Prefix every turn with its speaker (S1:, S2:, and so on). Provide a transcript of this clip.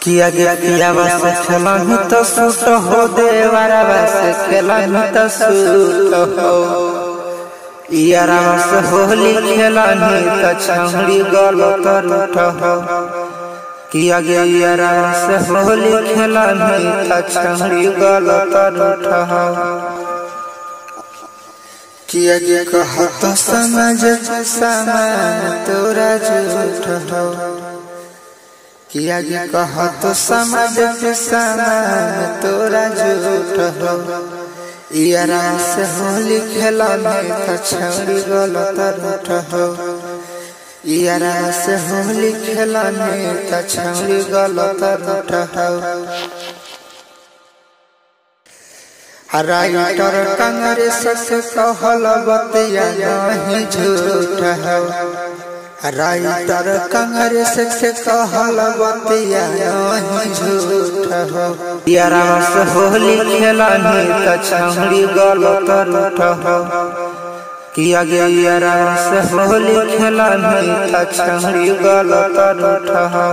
S1: किया गया किया बस खेलन तो सूट हो देवारा बस खेलन तो सूट हो यारा बस होली खेलन तो छौड़ी गलत रूठ हो किया गया यारा बस होली खेलन तो छौड़ी गलत रूठ हो किया गया कहत समझ समान तोरा झूठ हो किया गया कहत समझ समान तोरा झूठ हो यारा से होली खेलन तो छौड़ी गलत रूठ हो यारा से होली खेलन तो छौड़ी गलत रूठ हो राइटर कांग्रेस से कहल बतिया नहीं झूठ हो राइटर कांग्रेस से कहल बतिया नहीं झूठ हो यारा से होली खेलन तो छौड़ी गलत रूठ हो किया गया यारा से होली खेलन तो छौड़ी गलत रूठ हो।